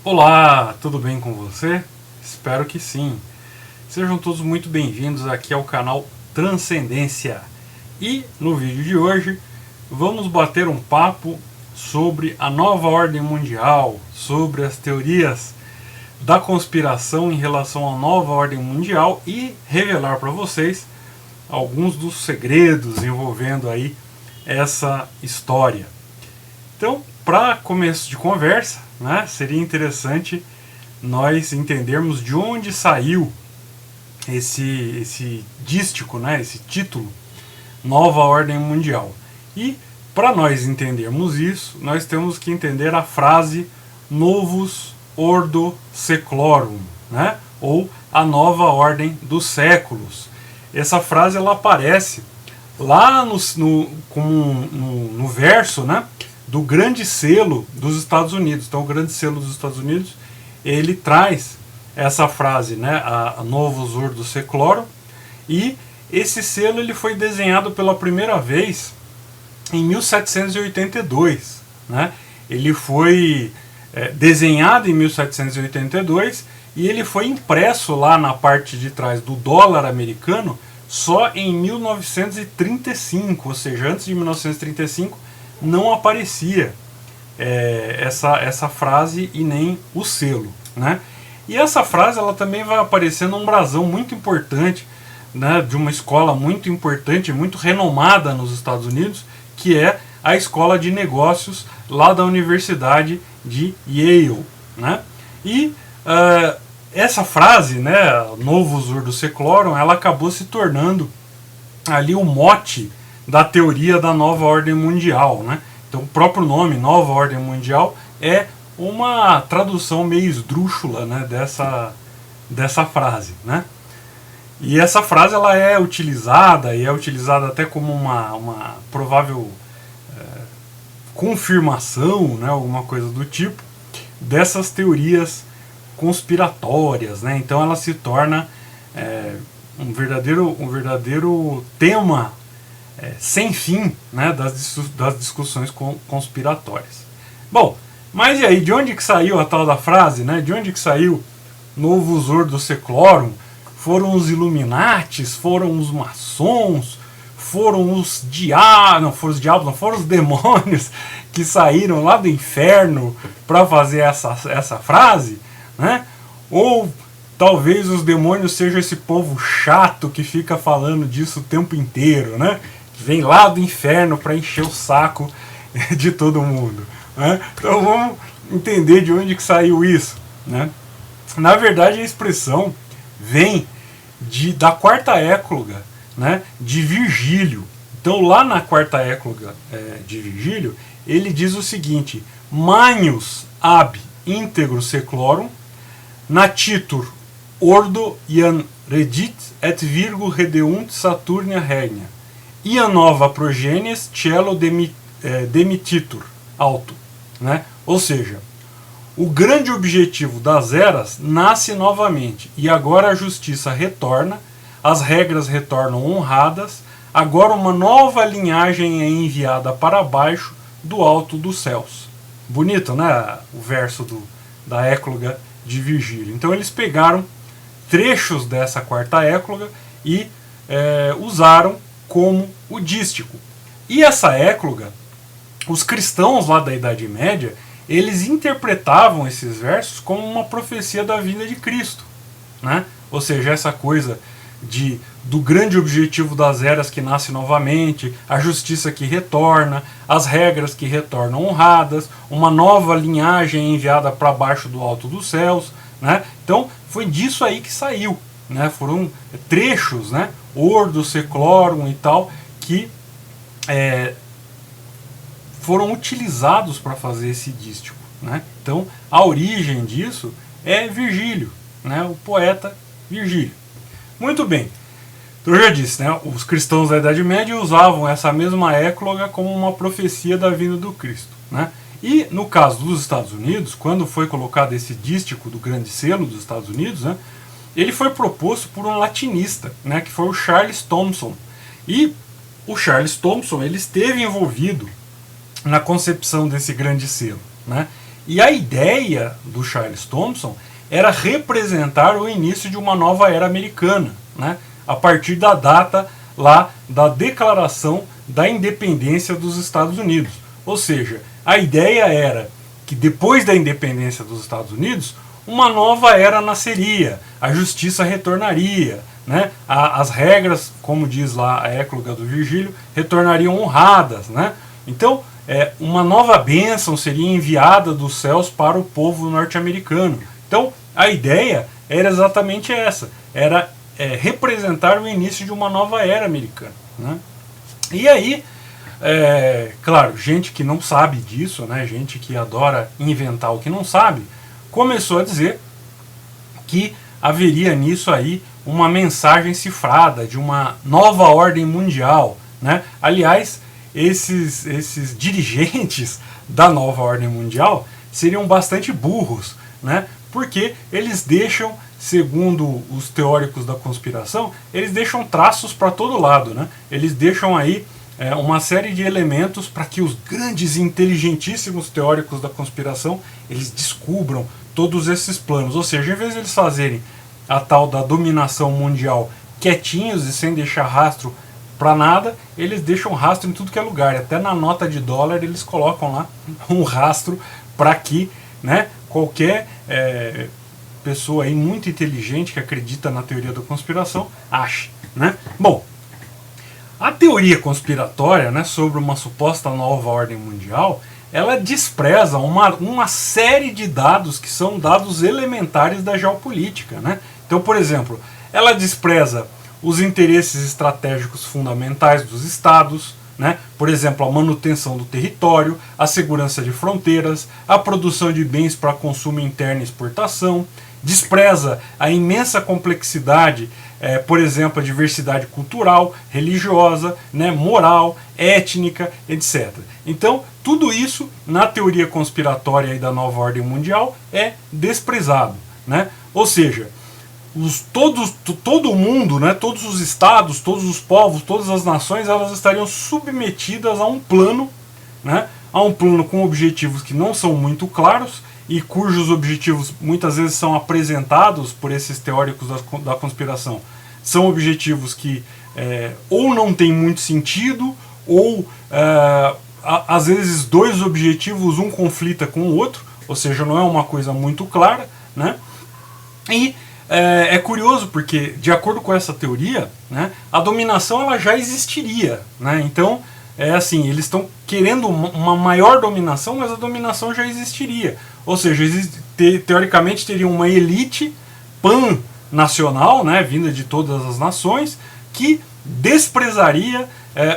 Olá, tudo bem com você? Espero que sim. Sejam todos muito bem-vindos aqui ao canal Transcendência. E no vídeo de hoje vamos bater um papo sobre a nova ordem mundial, sobre as teorias da conspiração em relação à nova ordem mundial e revelar para vocês alguns dos segredos envolvendo aí essa história. Então, para começo de conversa, né, seria interessante nós entendermos de onde saiu esse dístico, né, esse título, Nova Ordem Mundial. E para nós entendermos isso, nós temos que entender a frase Novus Ordo Seclorum, né, ou a nova ordem dos séculos. Essa frase ela aparece lá no verso, né, do grande selo dos Estados Unidos. Então o grande selo dos Estados Unidos, ele traz essa frase, né, a Novus Ordo Seclorum, e esse selo ele foi desenhado pela primeira vez em 1782, né? Ele foi desenhado em 1782 e ele foi impresso lá na parte de trás do dólar americano só em 1935, ou seja, antes de 1935 não aparecia essa frase e nem o selo, né? E essa frase ela também vai aparecer num brasão muito importante, né, de uma escola muito importante, muito renomada nos Estados Unidos, que é a Escola de Negócios lá da Universidade de Yale, né? E essa frase, né, Novus Ordo Seclorum, ela acabou se tornando ali o mote da teoria da nova ordem mundial, né? Então o próprio nome, Nova Ordem Mundial, é uma tradução meio esdrúxula, né, dessa frase, né? E essa frase ela é utilizada, e é utilizada até como uma provável confirmação, né, alguma coisa do tipo, dessas teorias conspiratórias, né? Então ela se torna um verdadeiro tema sem fim, né, das discussões conspiratórias. Bom, mas e aí, de onde que saiu a tal da frase, né? De onde que saiu Novus Ordo Seclorum? Foram os Illuminatis, foram os maçons, foram os diabos, foram os demônios que saíram lá do inferno para fazer essa frase, né? Ou talvez os demônios sejam esse povo chato que fica falando disso o tempo inteiro, né? Vem lá do inferno para encher o saco de todo mundo, né? Então vamos entender de onde que saiu isso, né? Na verdade a expressão vem da quarta écloga, né, de Virgílio. Então lá na quarta écloga de Virgílio, ele diz o seguinte: Magnus ab integro seclorum natitur ordo iam redit et virgo redeunt Saturnia regna ia nova progenies cello demititur alto, né? Ou seja, o grande objetivo das eras nasce novamente, e agora a justiça retorna, as regras retornam honradas, agora uma nova linhagem é enviada para baixo do alto dos céus. Bonito, né? O verso da écloga de Virgílio. Então eles pegaram trechos dessa quarta écloga e usaram como o dístico. E essa écloga, os cristãos lá da Idade Média, eles interpretavam esses versos como uma profecia da vinda de Cristo, né? Ou seja, essa coisa do grande objetivo das eras que nasce novamente, a justiça que retorna, as regras que retornam honradas, uma nova linhagem enviada para baixo do alto dos céus, né? Então foi disso aí que saiu, né? Foram trechos, né? Ordo Seclorum e tal, que foram utilizados para fazer esse dístico, né? Então a origem disso é Virgílio, né? O poeta Virgílio. Muito bem, então eu já disse, né? Os cristãos da Idade Média usavam essa mesma écloga como uma profecia da vinda do Cristo, né? E no caso dos Estados Unidos, quando foi colocado esse dístico do grande selo dos Estados Unidos, né, ele foi proposto por um latinista, né, que foi o Charles Thomson. E o Charles Thomson ele esteve envolvido na concepção desse grande selo, né? E a ideia do Charles Thomson era representar o início de uma nova era americana, né, a partir da data lá da Declaração da Independência dos Estados Unidos. Ou seja, a ideia era que depois da independência dos Estados Unidos, uma nova era nasceria, a justiça retornaria, né, as regras, como diz lá a Écloga do Virgílio, retornariam honradas, né? Então, uma nova bênção seria enviada dos céus para o povo norte-americano. Então, a ideia era exatamente essa, era representar o início de uma nova era americana, né? E aí, claro, gente que não sabe disso, né, gente que adora inventar o que não sabe, começou a dizer que haveria nisso aí uma mensagem cifrada de uma nova ordem mundial, né? Aliás, esses dirigentes da nova ordem mundial seriam bastante burros, né? Porque eles deixam, segundo os teóricos da conspiração, eles deixam traços para todo lado, né? Eles deixam aí uma série de elementos para que os grandes e inteligentíssimos teóricos da conspiração eles descubram todos esses planos. Ou seja, em vez de eles fazerem a tal da dominação mundial quietinhos e sem deixar rastro para nada, eles deixam rastro em tudo que é lugar. Até na nota de dólar eles colocam lá um rastro para que, né, qualquer pessoa aí muito inteligente que acredita na teoria da conspiração ache, né? Bom, a teoria conspiratória, né, sobre uma suposta nova ordem mundial, ela despreza uma série de dados que são dados elementares da geopolítica, né? Então, por exemplo, ela despreza os interesses estratégicos fundamentais dos estados, né? Por exemplo, a manutenção do território, a segurança de fronteiras, a produção de bens para consumo interno e exportação, despreza a imensa complexidade, por exemplo, a diversidade cultural, religiosa, né, moral, étnica, etc. Então, tudo isso, na teoria conspiratória aí da nova ordem mundial, é desprezado, né? Ou seja, todo o mundo, né, todos os estados, todos os povos, todas as nações, elas estariam submetidas a um plano, né, a um plano com objetivos que não são muito claros e cujos objetivos muitas vezes são apresentados por esses teóricos da conspiração. São objetivos que ou não tem muito sentido, ou às vezes dois objetivos, um conflita com o outro, ou seja, não é uma coisa muito clara, né? E é curioso porque, de acordo com essa teoria, né, a dominação ela já existiria, né? Então, assim, eles estão querendo uma maior dominação, mas a dominação já existiria. Ou seja, teoricamente teria uma elite pan-nacional, né, vinda de todas as nações, que desprezaria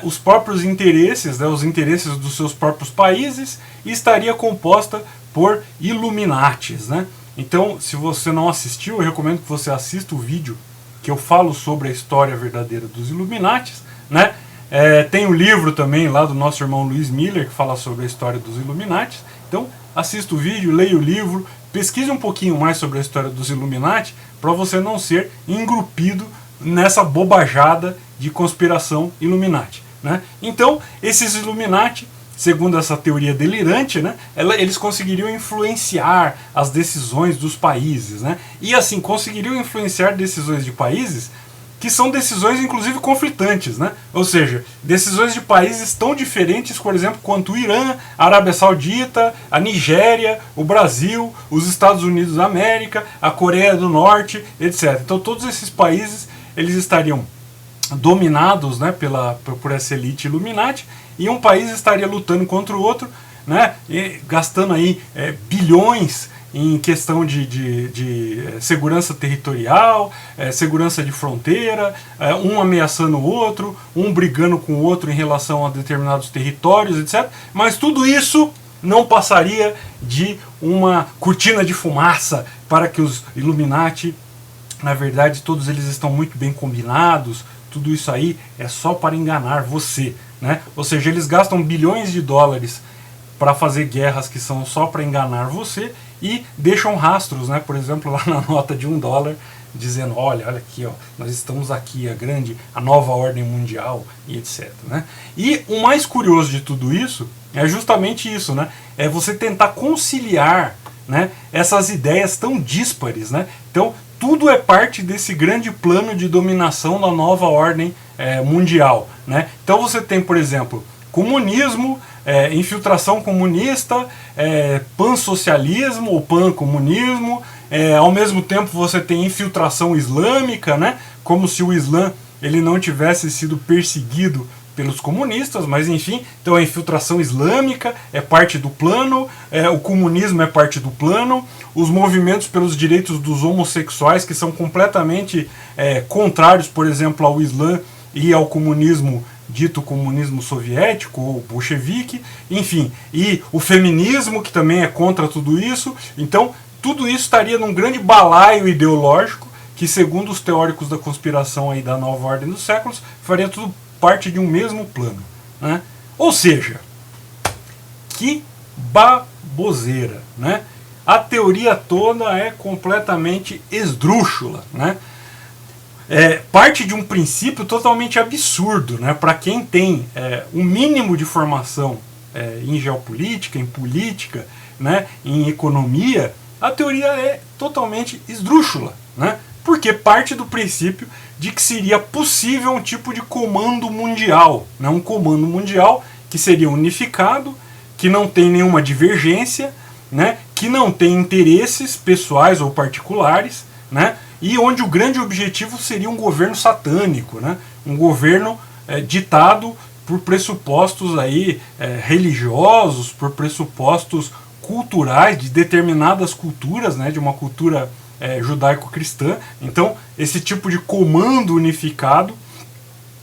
os próprios interesses, né, os interesses dos seus próprios países, e estaria composta por Illuminatis, né? Então, se você não assistiu, eu recomendo que você assista o vídeo que eu falo sobre a história verdadeira dos Illuminatis, né? Tem o livro também lá do nosso irmão Luiz Miller, que fala sobre a história dos Illuminatis. Então, assista o vídeo, leia o livro, pesquise um pouquinho mais sobre a história dos Illuminati, para você não ser engrupido nessa bobajada de conspiração Illuminati, né? Então, esses Illuminati, segundo essa teoria delirante, né, eles conseguiriam influenciar as decisões dos países, né? E assim, conseguiriam influenciar decisões de países que são decisões inclusive conflitantes, né? Ou seja, decisões de países tão diferentes, por exemplo, quanto o Irã, a Arábia Saudita, a Nigéria, o Brasil, os Estados Unidos da América, a Coreia do Norte, etc. Então todos esses países eles estariam dominados, né, por essa elite Illuminati, e um país estaria lutando contra o outro, né, e gastando aí bilhões em questão de segurança territorial, segurança de fronteira, um ameaçando o outro, um brigando com o outro em relação a determinados territórios, etc. Mas tudo isso não passaria de uma cortina de fumaça para que os Illuminati, na verdade, todos eles estão muito bem combinados, tudo isso aí é só para enganar você, né? Ou seja, eles gastam bilhões de dólares para fazer guerras que são só para enganar você e deixam rastros, né? Por exemplo, lá na nota de $1 dizendo, olha aqui, ó, nós estamos aqui, a nova ordem mundial e etc, né? E o mais curioso de tudo isso É justamente isso, né? É você tentar conciliar, né, essas ideias tão díspares, né? Então, tudo é parte desse grande plano de dominação da nova ordem mundial, né? Então você tem, por exemplo, comunismo, infiltração comunista, pansocialismo ou pancomunismo, ao mesmo tempo você tem infiltração islâmica, né? Como se o Islã ele não tivesse sido perseguido pelos comunistas, mas enfim, então a infiltração islâmica é parte do plano, o comunismo é parte do plano, os movimentos pelos direitos dos homossexuais, que são completamente contrários, por exemplo, ao Islã e ao comunismo dito comunismo soviético ou bolchevique, enfim, e o feminismo, que também é contra tudo isso. Então, tudo isso estaria num grande balaio ideológico, que segundo os teóricos da conspiração aí da nova ordem dos séculos, faria tudo parte de um mesmo plano, né? Ou seja, que baboseira, né? A teoria toda é completamente esdrúxula, né? Parte de um princípio totalmente absurdo, né? Para quem tem um mínimo de formação em geopolítica, em política, né? Em economia, a teoria é totalmente esdrúxula, né? Porque parte do princípio de que seria possível um tipo de comando mundial, né? Um comando mundial que seria unificado, que não tem nenhuma divergência, né? Que não tem interesses pessoais ou particulares, né? E onde o grande objetivo seria um governo satânico, né? Um governo ditado por pressupostos aí, religiosos, por pressupostos culturais de determinadas culturas, né? De uma cultura judaico-cristã. Então, esse tipo de comando unificado,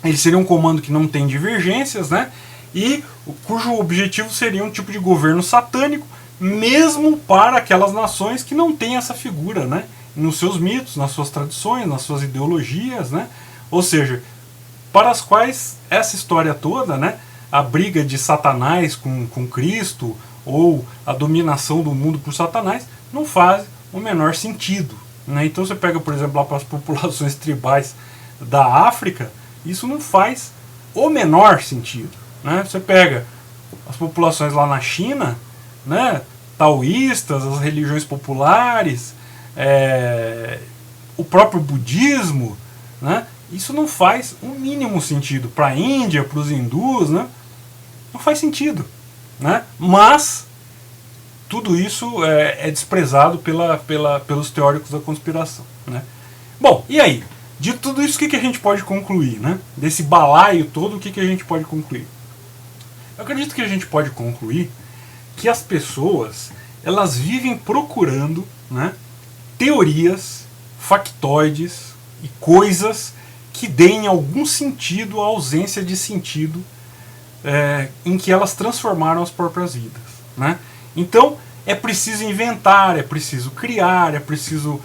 ele seria um comando que não tem divergências, né? E cujo objetivo seria um tipo de governo satânico, mesmo para aquelas nações que não têm essa figura, né? Nos seus mitos, nas suas tradições, nas suas ideologias, né? Ou seja, para as quais essa história toda, né? A briga de Satanás com Cristo, ou a dominação do mundo por Satanás, não faz o menor sentido, né? Então você pega, por exemplo, lá para as populações tribais da África, isso não faz o menor sentido, né? Você pega as populações lá na China, né? Taoístas, as religiões populares, o próprio budismo, né? Isso não faz o mínimo sentido. Para a Índia, para os hindus, né? Não faz sentido, né? Mas tudo isso é desprezado pelos teóricos da conspiração, né? Bom, e aí? De tudo isso, o que a gente pode concluir, né? Desse balaio todo, o que a gente pode concluir? Eu acredito que a gente pode concluir que as pessoas, elas vivem procurando, né, teorias, factoides e coisas que deem algum sentido à ausência de sentido em que elas transformaram as próprias vidas, né? Então, é preciso inventar, é preciso criar, é preciso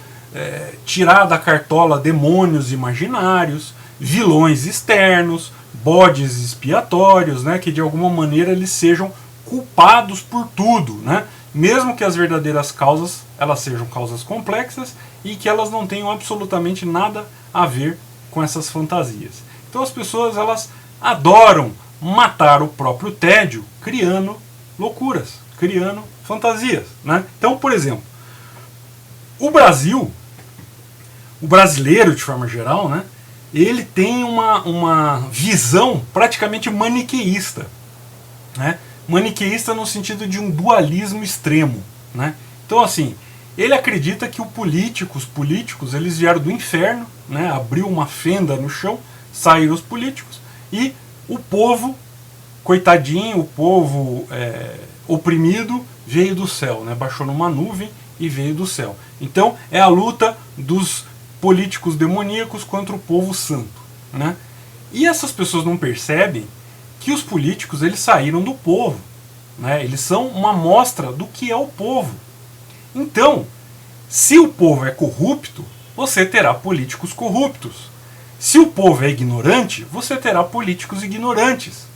tirar da cartola demônios imaginários, vilões externos, bodes expiatórios, né, que de alguma maneira eles sejam culpados por tudo, né? Mesmo que as verdadeiras causas elas sejam causas complexas e que elas não tenham absolutamente nada a ver com essas fantasias. Então as pessoas elas adoram matar o próprio tédio criando loucuras, criando fantasias, né? Então, por exemplo, o brasileiro de forma geral, né, ele tem uma visão praticamente maniqueísta, né? Maniqueísta no sentido de um dualismo extremo, né? Então, assim, ele acredita que os políticos eles vieram do inferno, né? Abriu uma fenda no chão, saíram os políticos e o povo, coitadinho, o povo oprimido veio do céu, né? Baixou numa nuvem e veio do céu. Então é a luta dos políticos demoníacos contra o povo santo, né? E essas pessoas não percebem que os políticos eles saíram do povo, né? Eles são uma amostra do que é o povo. Então, se o povo é corrupto, você terá políticos corruptos. Se o povo é ignorante, você terá políticos ignorantes,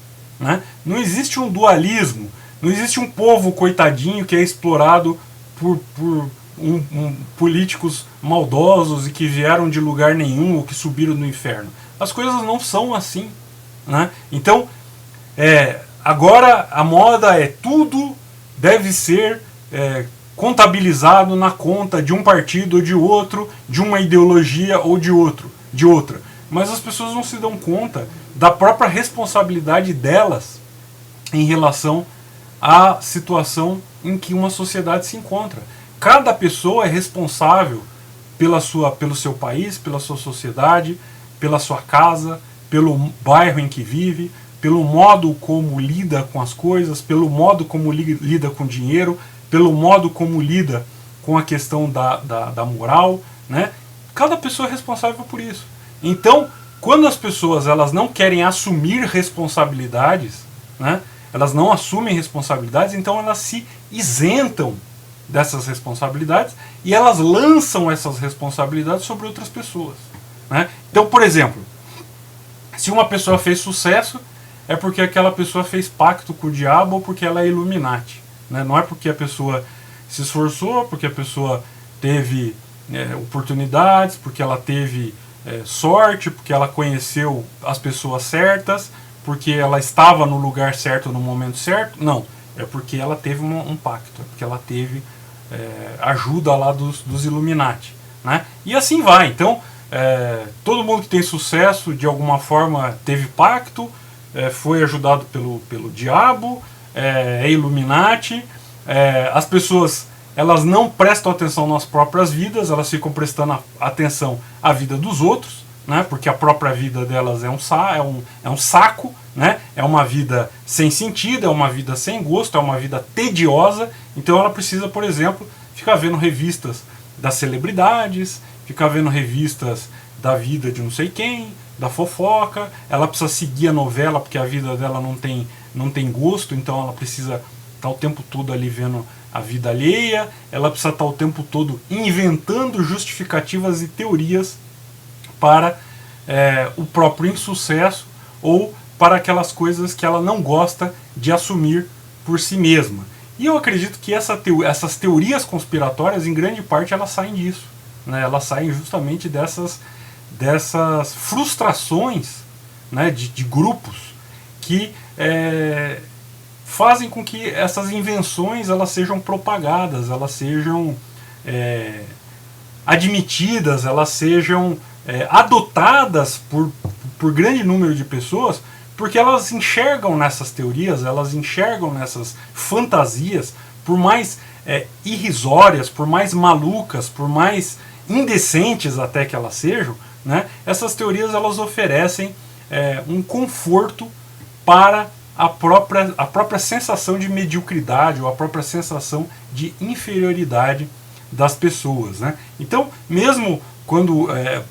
né? Não existe um dualismo, não existe um povo coitadinho que é explorado por políticos maldosos e que vieram de lugar nenhum ou que subiram no inferno. As coisas não são assim, né? Então, agora a moda é tudo deve ser contabilizado na conta de um partido ou de outro, de uma ideologia ou de outra. Mas as pessoas não se dão conta da própria responsabilidade delas em relação à situação em que uma sociedade se encontra. Cada pessoa é responsável pelo seu país, pela sua sociedade, pela sua casa, pelo bairro em que vive, pelo modo como lida com as coisas, pelo modo como lida com o dinheiro, pelo modo como lida com a questão da moral, né? Cada pessoa é responsável por isso. Então, quando as pessoas elas não querem assumir responsabilidades, né? Elas não assumem responsabilidades, então elas se isentam dessas responsabilidades e elas lançam essas responsabilidades sobre outras pessoas, né? Então, por exemplo, se uma pessoa fez sucesso, é porque aquela pessoa fez pacto com o diabo ou porque ela é Illuminati, né? Não é porque a pessoa se esforçou, porque a pessoa teve oportunidades, porque ela teve sorte, porque ela conheceu as pessoas certas, porque ela estava no lugar certo no momento certo. Não, é porque ela teve um pacto, é porque ela teve ajuda lá dos Illuminati, né? E assim vai. Então, todo mundo que tem sucesso de alguma forma teve pacto, foi ajudado pelo diabo, é Illuminati. As pessoas elas não prestam atenção nas próprias vidas, elas ficam prestando atenção à vida dos outros, né? Porque a própria vida delas é um saco, né? É uma vida sem sentido, é uma vida sem gosto, é uma vida tediosa. Então ela precisa, por exemplo, ficar vendo revistas das celebridades, ficar vendo revistas da vida de não sei quem, da fofoca. Ela precisa seguir a novela porque a vida dela não tem gosto, então ela precisa estar o tempo todo ali vendo a vida alheia. Ela precisa estar o tempo todo inventando justificativas e teorias para o próprio insucesso ou para aquelas coisas que ela não gosta de assumir por si mesma. E eu acredito que essas teorias conspiratórias, em grande parte, elas saem disso, né? Elas saem justamente dessas frustrações, né, de grupos que fazem com que essas invenções elas sejam propagadas, elas sejam admitidas, elas sejam adotadas por grande número de pessoas, porque elas enxergam nessas teorias, elas enxergam nessas fantasias, por mais irrisórias, por mais malucas, por mais indecentes até que elas sejam, né, essas teorias elas oferecem um conforto para a própria sensação de mediocridade ou a própria sensação de inferioridade das pessoas, né? Então, mesmo quando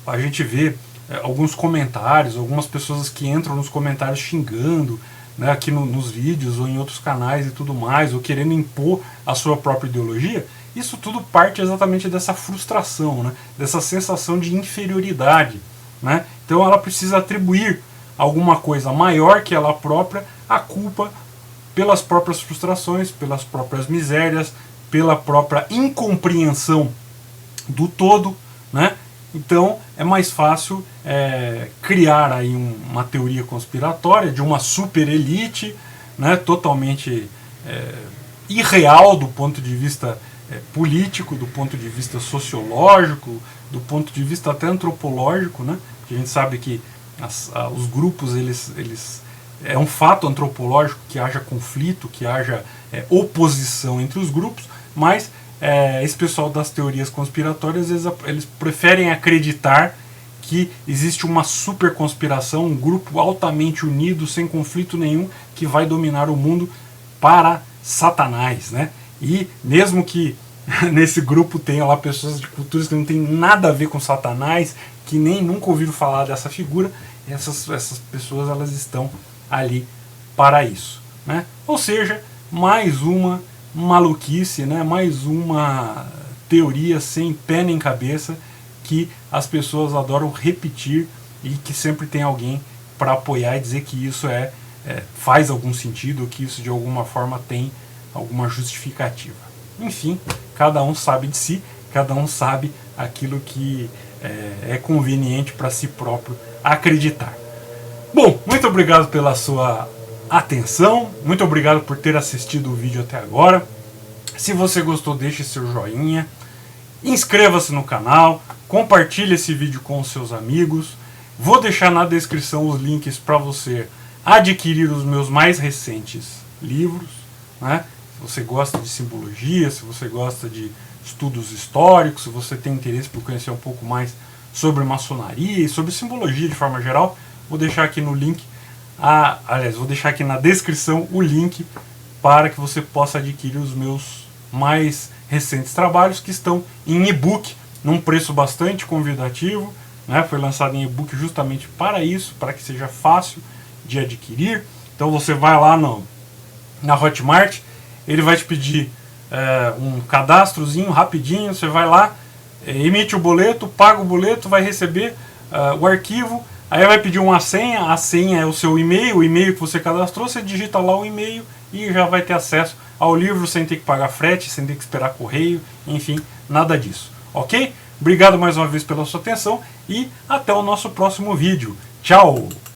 a gente vê alguns comentários, algumas pessoas que entram nos comentários xingando, né, aqui nos vídeos ou em outros canais e tudo mais, ou querendo impor a sua própria ideologia, isso tudo parte exatamente dessa frustração, né, dessa sensação de inferioridade, né? Então ela precisa atribuir alguma coisa maior que ela própria a culpa pelas próprias frustrações, pelas próprias misérias, pela própria incompreensão do todo, né? Então é mais fácil criar aí uma teoria conspiratória de uma super elite, né, totalmente irreal do ponto de vista político, do ponto de vista sociológico, do ponto de vista até antropológico, né? A gente sabe que os grupos eles é um fato antropológico que haja conflito, que haja oposição entre os grupos, mas esse pessoal das teorias conspiratórias eles preferem acreditar que existe uma super conspiração, um grupo altamente unido, sem conflito nenhum, que vai dominar o mundo para Satanás, né? E mesmo que nesse grupo tenha lá pessoas de culturas que não tem nada a ver com Satanás, que nem nunca ouviram falar dessa figura, essas pessoas elas estão ali para isso, né? Ou seja, mais uma maluquice, né? Mais uma teoria sem pé nem cabeça que as pessoas adoram repetir e que sempre tem alguém para apoiar e dizer que isso faz algum sentido, que isso de alguma forma tem alguma justificativa. Enfim, cada um sabe de si, cada um sabe aquilo que é conveniente para si próprio acreditar. Bom, muito obrigado pela sua atenção, muito obrigado por ter assistido o vídeo até agora. Se você gostou, deixe seu joinha, inscreva-se no canal, compartilhe esse vídeo com os seus amigos. Vou deixar na descrição os links para você adquirir os meus mais recentes livros, né? Se você gosta de simbologia, se você gosta de estudos históricos, se você tem interesse por conhecer um pouco mais sobre maçonaria e sobre simbologia de forma geral, vou deixar aqui no link, vou deixar aqui na descrição o link para que você possa adquirir os meus mais recentes trabalhos, que estão em e-book, num preço bastante convidativo, né? Foi lançado em e-book justamente para isso, para que seja fácil de adquirir. Então você vai lá na Hotmart, ele vai te pedir um cadastrozinho rapidinho, você vai lá, emite o boleto, paga o boleto, vai receber o arquivo, aí vai pedir uma senha, a senha é o seu e-mail, o e-mail que você cadastrou, você digita lá o e-mail e já vai ter acesso ao livro sem ter que pagar frete, sem ter que esperar correio, enfim, nada disso, ok? Obrigado mais uma vez pela sua atenção e até o nosso próximo vídeo. Tchau!